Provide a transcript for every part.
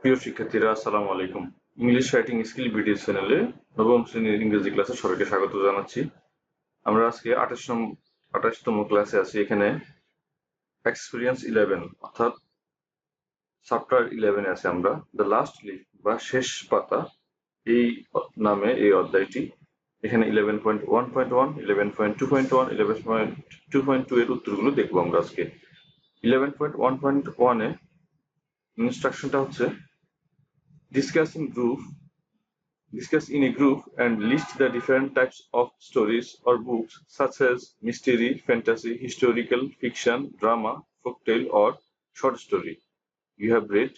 প্রিয় শিক্ষার্থীরা, আসসালামু আলাইকুম। ইংলিশ রাইটিং স্কিল ভিডিও চ্যানেলে নবম শ্রেণীর ইংরেজি ক্লাসে সবাইকে স্বাগত জানাচ্ছি। আমরা আজকে 28তম ক্লাসে আছি। এখানে এক্সপিরিয়েন্স 11 অর্থাৎ চ্যাপ্টার 11 আছে আমরা। দ্য লাস্ট লিফ বা শেষ পাতা এই নামে এই অধ্যায়টি। এখানে 11.1.1, 11.2.1, 11.2.2 এর উত্তরগুলো দেখবো আমরা আজকে। 11.1.1 এ ইনস্ট্রাকশনটা হচ্ছে discuss in a group and list the different types of stories or books such as mystery, fantasy, historical fiction, drama, folktale, or short story you have read.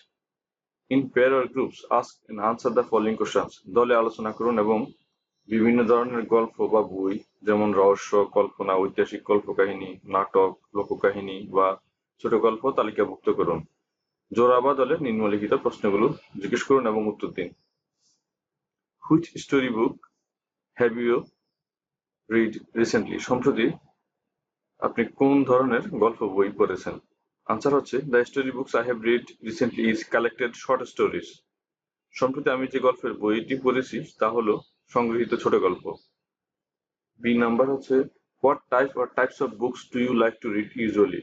In pair or groups, ask and answer the following questions. দলে আলোচনা করুন এবং বিভিন্ন ধরনের গল্প বা বই যেমন রহস্য, কল্পনা, ঐতিহাসিক কল্পকাহিনী, নাটক, লোককাহিনী বা ছোট গল্প তালিকাভুক্ত করুন। জোড়া বা দলে নিম্নলিখিত প্রশ্নগুলো জিজ্ঞেস করুন এবং উত্তর দিন। Which storybook have you read recently? সম্প্রতি আপনি কোন ধরনের গল্প বই পড়েছেন? আনসার হচ্ছে the story books I have read recently is collected short stories. সম্প্রতি আমি যে গল্পের বইটি পড়েছি তা হলো সংগৃহীত ছোট গল্প। বি নাম্বার হচ্ছে what types of books do you like to read usually?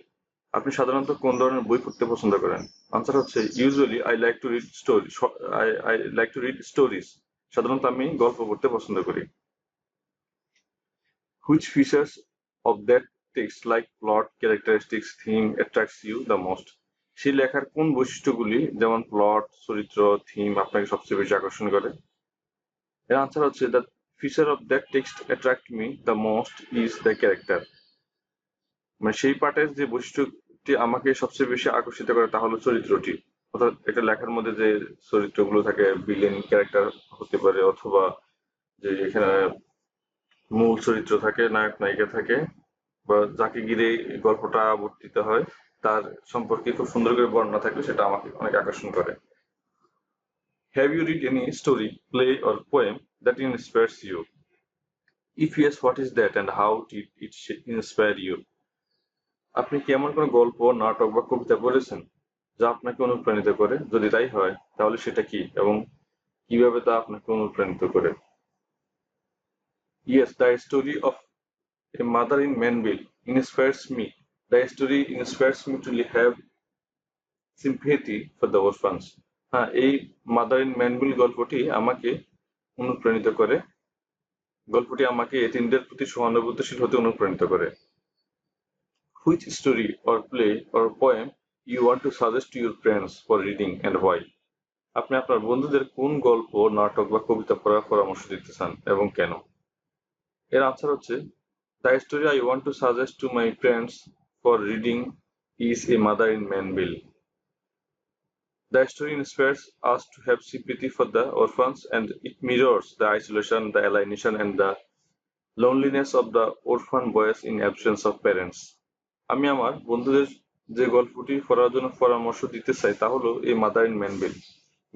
আপনি সাধারণত কোন ধরনের বই পড়তে পছন্দ করেন? আনসার হচ্ছে usually I like to read stories. সাধারণত আমি গল্প পড়তে পছন্দ করি। Which features of that text like plot, characteristics, theme attracts you the most? সেই লেখার কোন বৈশিষ্ট্যগুলি যেমন প্লট, চরিত্র, থিম আপনাকে সবচেয়ে বেশি আকর্ষণ করে? এর আনসার হচ্ছে the feature of that text attract me the most is the character. মানে সেই পাঠের যে বৈশিষ্ট্যটি আমাকে সবচেয়ে বেশি আকর্ষিত করে তা হলো চরিত্রটি। অর্থাৎ একটা লেখার মধ্যে যে চরিত্রগুলো থাকে ভিলেন ক্যারেক্টার হতে পারে অথবা যে এখানে মূল চরিত্র থাকে, নায়ক নায়িকা থাকে বা যাকে ঘিরে গল্পটা আবর্তিত হয় তার সম্পর্কে খুব সুন্দর করে বর্ণনা থাকলে সেটা আমাকে অনেক আকর্ষণ করে। Have you read any story, play or poem that inspires you? If yes, what is that and how did it inspire you? আপনি কি এমন কোনো গল্প, নাটক বা কবিতা পড়েছেন যা আপনাকে অনুপ্রাণিত করে? যদি তাই হয় তাহলে সেটা কি এবং কিভাবে তা আপনাকে অনুপ্রাণিত করে? Yes, the story of a mother in Manville inspires me. The story inspires me to have sympathy for the orphans. হ্যাঁ, এই মাদার ইন ম্যানভিল গল্পটি আমাকে অনুপ্রাণিত করে। গল্পটি আমাকে এতিমদের প্রতি সহানুভূতিশীল হতে অনুপ্রাণিত করে। Which story or play or poem you want to suggest to your friends for reading and why? আপনি আপনার বন্ধুদের কোন গল্প, নাটক বা কবিতা পড়ার পরামর্শ দিতে চান এবং কেন? এর আনসার হচ্ছে the story I want to suggest to my friends for reading is a mother in Manville. The story inspires us to have sympathy for the orphans and it mirrors the isolation, the alienation and the loneliness of the orphan boys in absence of parents. আমি আমার বন্ধুদের যে গল্পটি পড়ার জন্য পরামর্শ দিতে চাই তা হলো এই মাদার ইন ম্যানভিল।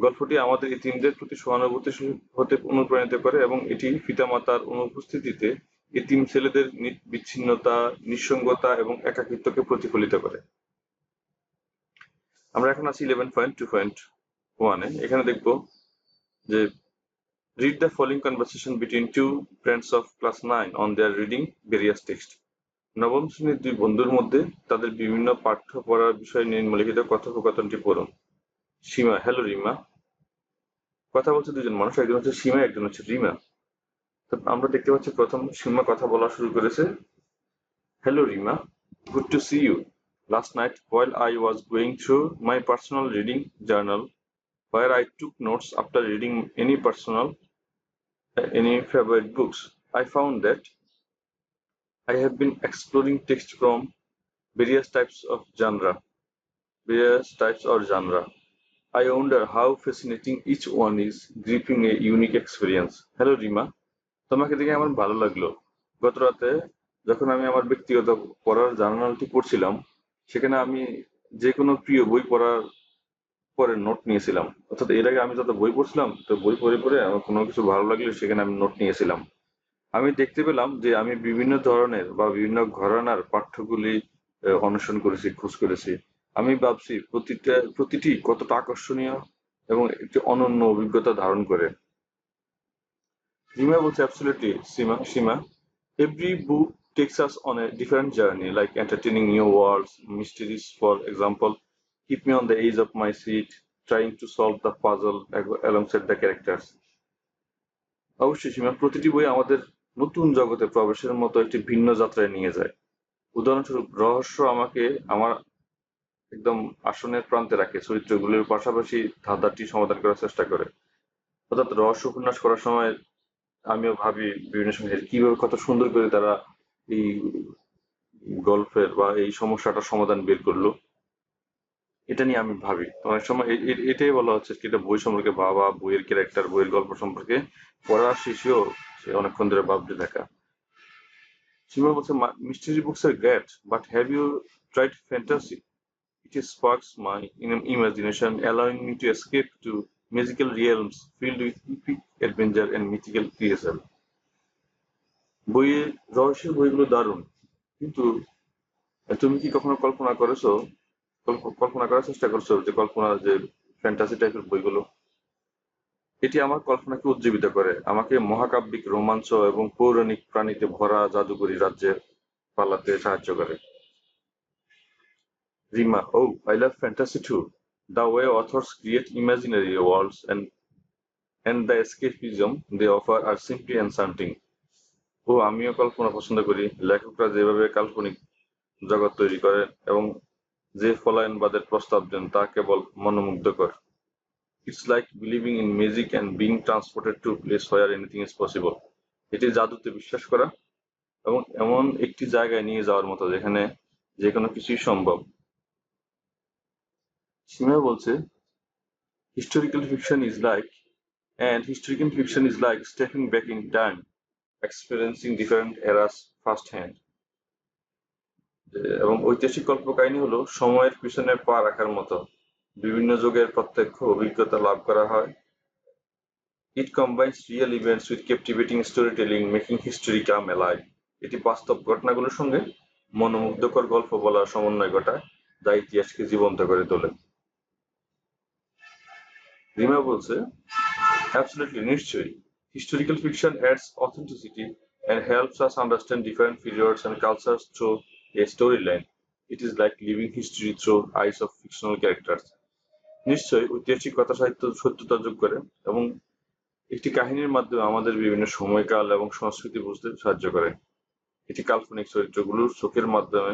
গল্পটি আমাদের এতিমদের প্রতি সহানুভূতিশীল হতে অনুপ্রাণিত করে এবং এটি পিতামাতার অনুপস্থিতিতে এতিম ছেলেদের বিচ্ছিন্নতা, নিঃসঙ্গতা এবং একাকিত্বকে প্রতিফলিত করে। আমরা এখন আছি 11.2.1 এ। এখানে দেখব যে read the following conversation between two friends of class 9 on their reading various text. নবম শ্রেণীর দুই বন্ধুর মধ্যে তাদের বিভিন্ন পাঠ্য পড়ার বিষয়ে নিম্নলিখিত কথোপকথনটি পড়ুন। সীমা: হ্যালো রিমা। কথা বলছে দুজন মানুষ, একজন হচ্ছে সীমা, একজন হচ্ছে রিমা। তো আমরা দেখতে পাচ্ছি প্রথম সীমা কথা বলা শুরু করেছে। Hello Rima, good to see you. Last night while I was going through my personal reading journal where I took notes after reading any favorite books, I found that I have been exploring text from various types or genre. I wonder how fascinating each one is, gripping a unique experience. Hello Rima, তোমাকে দেখে আমার ভালো লাগলো। গত রাতে যখন আমি আমার ব্যক্তিগত পড়ার জার্নালটি পড়ছিলাম সেখানে আমি যে কোনো প্রিয় বই পড়ার পরে নোট নিয়েছিলাম। অর্থাৎ এর আগে আমি যত বই পড়ছিলাম তো বই পড়ে আমার কোনো কিছু ভালো লাগলে সেখানে আমি নোট নিয়েছিলাম। আমি দেখতে পেলাম যে আমি বিভিন্ন ধরনের বা বিভিন্ন ঘরানার পাঠ্যগুলি অন্বেষণ করেছি, খোঁজ করেছি। আমি ভাবছি প্রতিটি কতটা আকর্ষণীয় এবং একটি অনন্য অভিজ্ঞতা ধারণ করে। রিমা বলছে, absolutely, Sima. Every book takes us on a different journey, like entertaining new worlds, mysteries, for example, keep me on the edge of my seat, trying to solve the puzzle alongside the characters. অবশ্যই সীমা, প্রতিটি বই আমাদের নতুন জগতে প্রবেশের মতো একটি ভিন্ন যাত্রায় নিয়ে যায়। উদাহরণস্বরূপ, রহস্য আমাকে আমার একদম আসনের প্রান্তে রাখে, চরিত্রগুলির পাশাপাশি ধাঁধাটি সমাধান করার চেষ্টা করে। অর্থাৎ রহস্য উপন্যাস করার সময় আমিও ভাবি বিভিন্ন সময় যে কিভাবে কত সুন্দর করে তারা এই গল্পের বা এই সমস্যাটার সমাধান বের করলো, এটা নিয়ে আমি ভাবি। তো অনেক সময় এটাই বলা হচ্ছে কি, এটা বই সম্পর্কে ভাবা, বইয়ের ক্যারেক্টার, বইয়ের গল্প সম্পর্কে পড়ার শেষেও সে অনেকক্ষণ ধরে ভাবতে থাকা। সীমা বলছে, mystery books are great, but have you tried fantasy? It sparks my imagination, allowing me to escape to magical realms filled with epic adventure and mythical creation. বইয়ের রহস্যের বইগুলো দারুণ, কিন্তু তুমি কি কখনো কল্পনা করেছো, কল্পনা করার চেষ্টা করছো যে যে ফ্যান্টাসি টাইপের বইগুলো? এটি আমার কল্পনাকে উজ্জীবিত করে, আমাকে মহাকাব্যিক রোমাঞ্চ এবং পৌরাণিক প্রাণীতে ভরা জাদুকরী রাজ্যে পালাতে সাহায্য করে। Rima: Oh, I love fantasy too. The way authors create imaginary worlds and the escapism they offer are simply enchanting. আমিও কল্পনা পছন্দ করি। লেখকরা যেভাবে কাল্পনিক জগৎ তৈরি করেন এবং যে পলায়নবাদের প্রস্তাব দেন তা কেবল মনোমুগ্ধকর। It's like believing in magic and being transported to a place where anything is possible. এটি জাদুতে বিশ্বাস করা এবং এমন একটি জায়গায় নিয়ে যাওয়ার মতো যেখানে যে কোনো কিছুই সম্ভব। সীমা বলছে, historical fiction is like stepping back in time, experiencing different eras firsthand. এবং ঐতিহাসিক কল্পকাহিনী হলো সময়ের পিছনে পা রাখার মতো, বিভিন্ন যুগের প্রত্যক্ষ অভিজ্ঞতা লাভ করা হয়। It combines real events with captivating storytelling, making history come alive. এটি বাস্তব ঘটনাগুলোর সঙ্গে মনোমুগ্ধকর গল্প বলার সমন্বয় ঘটায়, যা ইতিহাসকে জীবন্ত করে তোলে। রিমা বলছে, absolutely, নিশ্চয়ই। Historical fiction adds authenticity and helps us understand different periods and cultures through a storyline. It is like living history through eyes of fictional characters. নিশ্চয়ই, ঐতিহাসিক কথা সাহিত্য সত্যতা যোগ করে এবং একটি কাহিনীর মাধ্যমে আমাদের বিভিন্ন সময়কাল এবং সংস্কৃতি বুঝতে সাহায্য করে। এটি কাল্পনিক চরিত্রগুলোর চোখের মাধ্যমে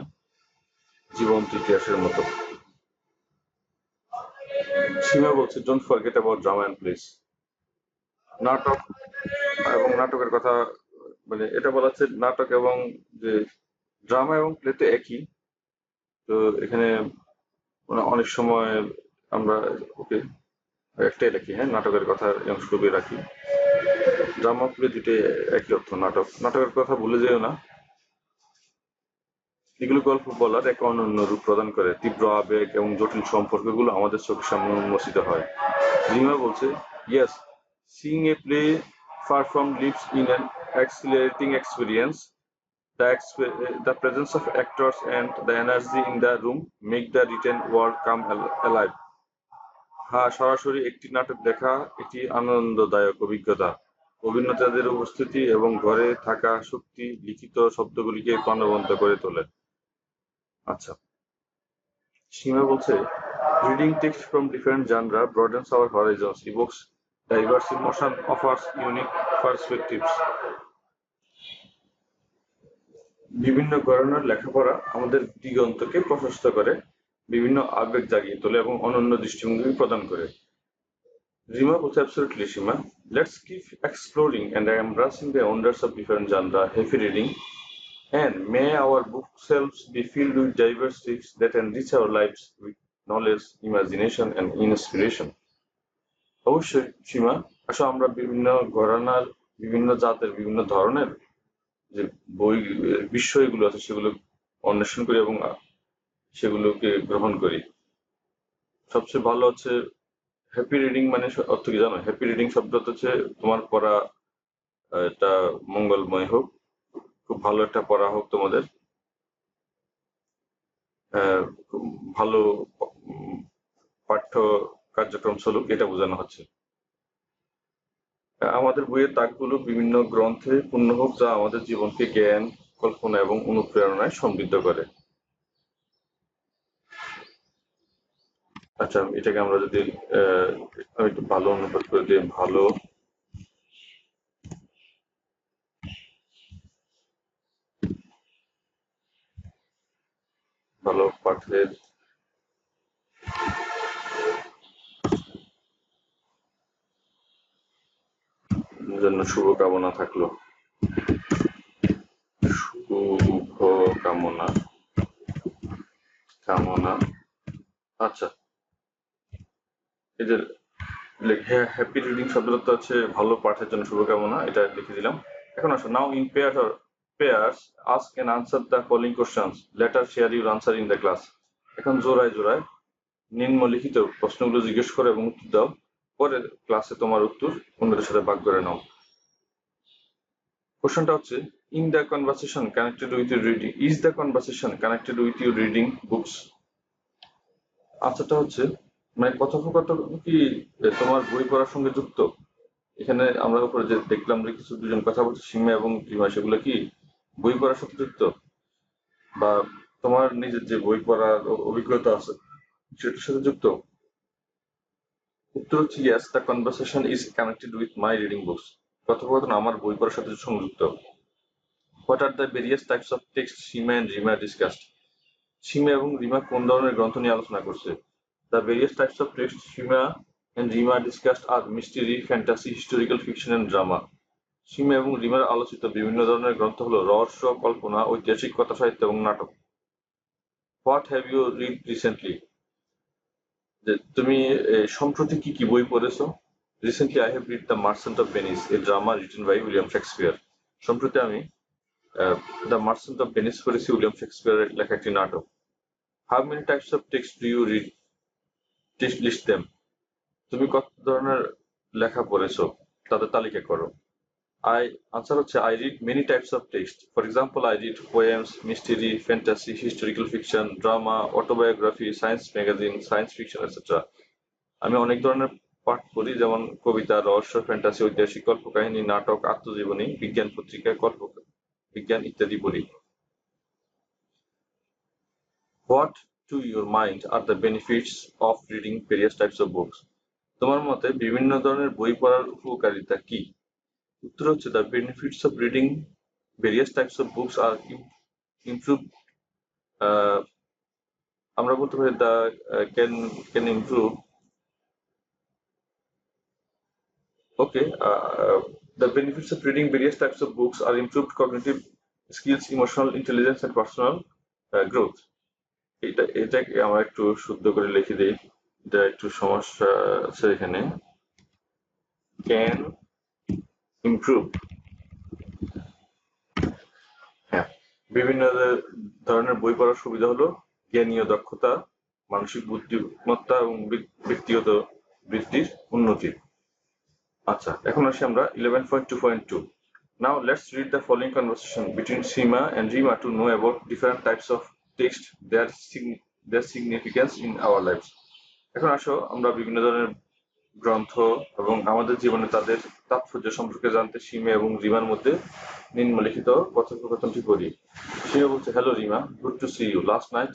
জীবন্ত ইতিহাসের মতো। সীমা বলছে, don't forget about drama and place. নাটক এবং নাটকের কথা, মানে এটা বলা হচ্ছে নাটক এবং যে ড্রামা এবং প্লে তো একই। তো এখানে অনেক সময় আমরা ওকে একটাই রাখি, হ্যাঁ, নাটকের কথা অংশটুকু রাখি। ড্রামা প্লে দুটোই একই অর্থ। নাটকের কথা ভুলে যেও না। এগুলো গল্প বলার এক অনন্য রূপ প্রদান করে, তীব্র আবেগ এবং জটিল সম্পর্কগুলো আমাদের চোখের সামনে উন্মোচিত হয়। রিমা বলছে, yes, seeing A play far from lives in an exhilarating experience. The presence of actors and the energy in the room make the written world come alive. হ্যাঁ, সরাসরি একটি নাটক দেখা একটি আনন্দদায়ক অভিজ্ঞতা। অভিনেতাদের উপস্থিতি এবং ঘরে থাকা শক্তি লিখিত শব্দগুলিকে প্রাণবন্ত করে তোলে। আচ্ছা, সীমা বলছে, reading text from different genre broadens our horizons, evokes diverse emotion, offers unique perspectives. বিভিন্ন ঘরানার লেখাপড়া আমাদের দিগন্তকে প্রশস্ত করে, বিভিন্ন আবেগ জাগিয়ে তোলে এবং অনন্য দৃষ্টিভঙ্গি প্রদান করে। রিমা বলছে, absolutely, Shima. Let's keep exploring and embracing the wonders of different genre, heavy reading, and may our bookshelves be filled with diverse texts that enrich our lives with knowledge, imagination, and inspiration. অবশ্যই সীমা, আসলে আমরা বিভিন্ন ঘরানার, বিভিন্ন জাতের, বিভিন্ন ধরনের যে বই বিষয়গুলো আছে সেগুলো অন্বেষণ করি এবং সেগুলোকে গ্রহণ করি। সবচেয়ে ভালো হচ্ছে হ্যাপি রিডিং, মানে অর্থ কি জানো? হ্যাপি রিডিং শব্দ হচ্ছে তোমার পড়া এটা মঙ্গলময় হোক, খুব ভালো একটা পড়া হোক তোমাদের, খুব ভালো পাঠ্য কার্যক্রম চলুক, এটা বোঝানো হচ্ছে। আমাদের বইয়ের তাকগুলো বিভিন্ন গ্রন্থে পূর্ণ হোক, যা আমাদের জীবনকে জ্ঞান, কল্পনা এবং অনুপ্রেরণায় সমৃদ্ধ করে। আচ্ছা, এটাকে আমরা যদি একটু ভালো অনুবাদ করে দিই, ভালো ভালো পাঠের জন্য শুভকামনা থাকলো। শুভ কামনা কামনা। আচ্ছা, এই যে হ্যাপি রিডিং শব্দটা তো হচ্ছে ভালো পাঠের জন্য শুভকামনা, এটা লিখে দিলাম। এখন আসো, now in pairs ask and answer the following questions, later share your answer in the class. এখন জোড়ায় জোড়ায় নিম্নলিখিত প্রশ্নগুলো জিজ্ঞেস করো এবং উত্তর দাও, পরে ক্লাসে তোমার উত্তর অন্যদের সাথে ভাগ করে নাও। কোশ্চেনটা হচ্ছে, in the conversation connected with your reading, is the conversation connected with your reading books? আনসারটা হচ্ছে, মানে কথোপকথন কি তোমার বই পড়ার সঙ্গে যুক্ত? এখানে আমরা উপরে যে দেখলাম যে কিছু দুজন কথা বলছে, সীমা এবং রিমা, সেগুলো কি বই পড়ার সাথে যুক্ত, বা তোমার নিজের যে বই পড়ার অভিজ্ঞতা আছে সেটার সাথে যুক্ত? উত্তর হচ্ছে yes, the conversation is connected with my reading books. কথোপকথন আমার বই পড়ার সাথে সংযুক্ত। What are the various types of text Seema and Rima discussed? Seema এবং রিমা কোন ধরনের গ্রন্থ নিয়ে আলোচনা করছে? The various types of text Seema and Rima discussed are mystery, fantasy, historical fiction and drama. Seema এবং রিমার আলোচিত বিভিন্ন ধরনের গ্রন্থ হলো রহস্য, কল্পনা, ঐতিহাসিক কথা সাহিত্য এবং নাটক। What have you read recently? যে তুমি সম্প্রতি কি কি বই পড়েছো? Recently I have read the Merchant of Venice, a drama written by William Shakespeare. সম্প্রতি আমি দ্য মার্চেন্ট অফ ভেনিস পড়েছি, উইলিয়াম শেক্সপিয়ারের লেখা একটি নাটক। How many types of text do you read? Text list them. তুমি কত ধরনের লেখা পড়েছো, তাদের তালিকা করো। Answer হচ্ছে, I read many types of text. For example, I read poems, mystery, fantasy, historical fiction, drama, autobiography, science magazine, science fiction, etc. আমি অনেক ধরনের পাঠ পড়ি, যেমন কবিতা, রহস্য, ফ্যান্টাসি, ঐতিহাসিক কল্পকাহিনী, নাটক, আত্মজীবনী, বিজ্ঞান পত্রিকা, বিজ্ঞান ইত্যাদি পড়ি। What to your mind are the benefits of reading various types of books? তোমার মতে বিভিন্ন ধরনের বই পড়ার উপকারিতা কি? উত্তর হচ্ছে, the benefits of reading various types of books are improve, আমরা বলতে পারি the can improve, okay, the benefits of reading various types of books are improved cognitive skills, emotional intelligence and personal growth. এটাকে আমরা একটু শুদ্ধ করে লিখে দিই, এটা একটু সমস্যা আছে এখানে। can improve, হ্যাঁ, বিভিন্ন ধরনের বই পড়ার সুবিধা হলো জ্ঞানীয় দক্ষতা, মানসিক বুদ্ধিমত্তা এবং ব্যক্তিগত বৃদ্ধির উন্নতি। আচ্ছা, এখন আসি আমরা 11.2.2. Now let's read the following conversation between Seema and Rima to know about different types of text, their significance in our lives. এখন আসো আমরা বিভিন্ন ধরনের গ্রন্থ এবং আমাদের জীবনে তাদের তাৎপর্য সম্পর্কে জানতে সীমা এবং রিমার মধ্যে নিম্নলিখিত কথোপকথনটি করি। সীমা বলছে, hello Rima, good to see you. Last night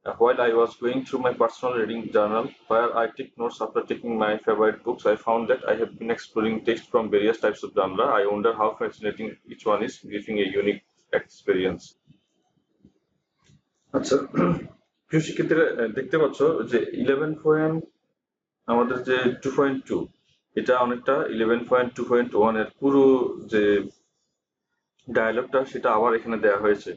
while I was going through my personal reading journal, where I take notes after taking my favorite books, I found that I have been exploring text from various types of genre. I wonder how fascinating each one is, giving a unique experience. আচ্ছা, প্রিয় শিক্ষার্থীরা, দেখতে পাচ্ছ যে 11. আমাদের যে 2.2, এটা অনেকটা 11.2.1 এর পুরো যে ডায়ালগটা সেটা আবার এখানে দেওয়া হয়েছে।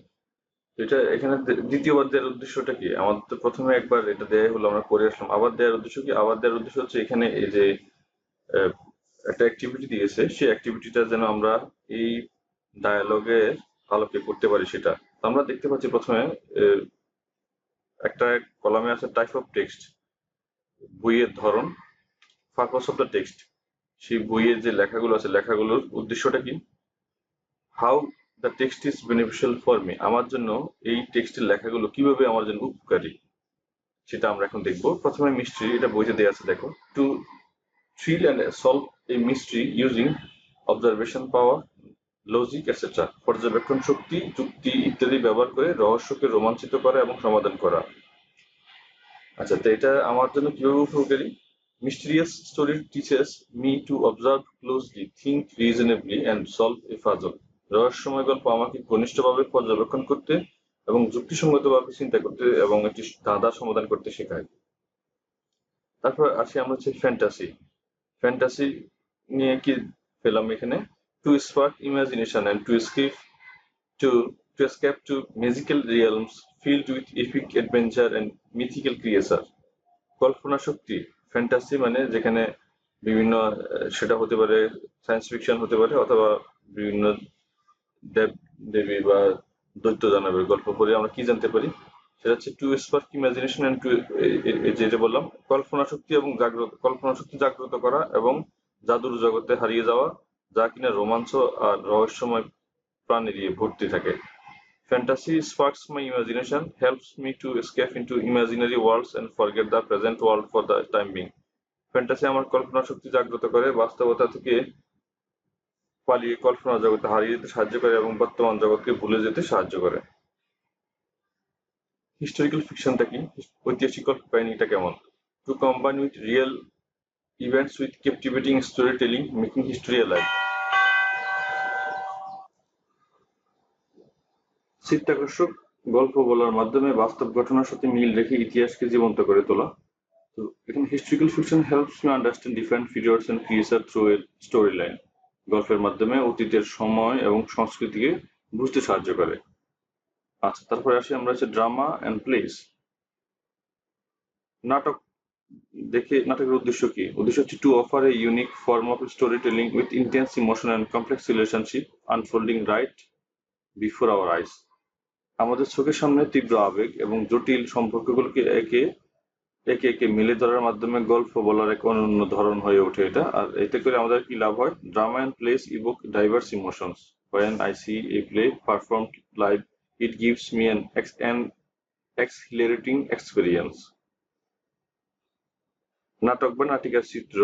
এটা এখানে দ্বিতীয়বার দেওয়ার উদ্দেশ্যটা কি? আমাদের তো প্রথমে একবার এটা দেয়া হলো, আমরা করে আসলাম। আবার দেওয়ার উদ্দেশ্য কি? আবার দেওয়ার উদ্দেশ্য হচ্ছে এখানে এই যে একটা অ্যাক্টিভিটি দিয়েছে, সেই অ্যাক্টিভিটিটা যেন আমরা এই ডায়ালগের আলোকে করতে পারি সেটা। আমরা দেখতে পাচ্ছি প্রথমে একটা কলামে আছে টাইপ অফ টেক্সট, বইয়ের ধরন, পারপাস অফ দ্য টেক্সট। সেই বইয়ের যে লেখাগুলো আছে, লেখাগুলোর উদ্দেশ্যটা কি? How the text is beneficial for me, আমার জন্য এই টেক্সটের লেখাগুলো কিভাবে আমার জন্য উপকারী। সেটা আমরা এখন দেখবো। প্রথমে মিস্ট্রি, এটা বইতে দেওয়া আছে দেখো। To thrill and solve a mystery using observation power, logic etcetera. পর্যবেক্ষণ শক্তি, যুক্তি ইত্যাদি ব্যবহার করে রহস্যকে রোমাঞ্চিত করা এবং সমাধান করা। আচ্ছা, তো এটা আমার জন্য কিভাবে উপকারী? Mysterious story teaches me to observe closely, think reasonably, and solve a puzzle. রহস্যময় গল্প আমাকে ঘনিষ্ঠভাবে পর্যবেক্ষণ করতে এবং যুক্তিসঙ্গতভাবে চিন্তা করতে এবং একটি ধাঁধা সমাধান করতে শেখায়। তারপর আসি আমরা হচ্ছে ফ্যান্টাসি। ফ্যান্টাসি নিয়ে কি পেলাম এখানে? To spark imagination and to to escape to magical realms filled with epic adventure and mythical creature. Kalpana Shakti, fantasy মানে যেখানে বিভিন্ন সেটা হতে পারে সায়েন্স ফিকশন হতে পারে অথবা বিভিন্ন দেব দেবী বা দৈত্য দানবের গল্প পড়ে আমরা কি জানতে পারি? সেটা হচ্ছে to spark imagination and to, যেটা বললাম, কল্পনা শক্তি জাগ্রত করা এবং জাদুর জগতে হারিয়ে যাওয়া, যা কিনা রোমাঞ্চ আর রহস্যময় প্রাণী দিয়ে ভর্তি থাকে। Fantasy sparks my imagination, helps me to escape into imaginary worlds and forget the present world for the time being. Fantasy আমার কল্পনা শক্তি জাগ্রত করে, বাস্তবতা থেকে পালিয়ে কল্পনা জগতে হারিয়ে যেতে সাহায্য করে এবং বর্তমান জগৎকে ভুলে যেতে সাহায্য করে। হিস্টোরিক্যাল ফিকশনটা কি? ঐতিহাসিক গল্প কাহিনীটা কেমন? To combine with real events with captivating story telling, making history alive. চিত্তাকর্ষক গল্প বলার মাধ্যমে বাস্তব ঘটনার সাথে মিল রেখে ইতিহাসকে জীবন্ত করে তোলা। তো এখানে historical fiction helps me understand different periods and creature through a story line. গল্পের মাধ্যমে অতীতের সময় এবং সংস্কৃতিকে বুঝতে সাহায্য করে। আচ্ছা, তারপরে আসি আমরা হচ্ছে ড্রামা এন্ড প্লেস। নাটক নাটকের উদ্দেশ্য কি? উদ্দেশ্য হচ্ছে to offer a unique form of story telling with intense emotion and complex relationship unfolding right before our eyes. আমাদের চোখের সামনে তীব্র আবেগ এবং জটিল সম্পর্কগুলোকে একে একে একে মেলে ধরার মাধ্যমে গল্প বলার এক অনন্য ধরন হয়ে ওঠে এটা। আর এতে করে আমাদের কি লাভ হয়? Drama and place evoke diverse emotions. When I see a play performed live, it gives me an exhilarating experience. নাটক বা নাটিকার চিত্র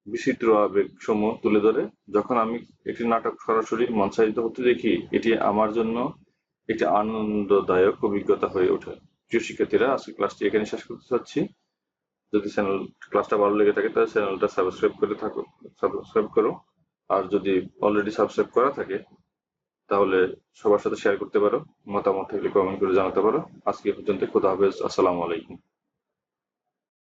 বিচিত্র আবেগ সমূহ তুলে ধরে। যখন আমি একটি নাটক সরাসরি মঞ্চায়িত হতে দেখি, এটি আমার জন্য একটি আনন্দদায়ক অভিজ্ঞতা হয়ে ওঠে। প্রিয় শিক্ষার্থীরা, আজকে ক্লাসটি এখানে শেষ করতে চাচ্ছি। যদি ক্লাসটা ভালো লেগে থাকে তাহলে চ্যানেলটা সাবস্ক্রাইব করো। আর যদি অলরেডি সাবস্ক্রাইব করা থাকে তাহলে সবার সাথে শেয়ার করতে পারো। মতামত থাকলে কমেন্ট করে জানাতে পারো। আজকে পর্যন্ত, খোদা হাফেজ, আসসালামু আলাইকুম।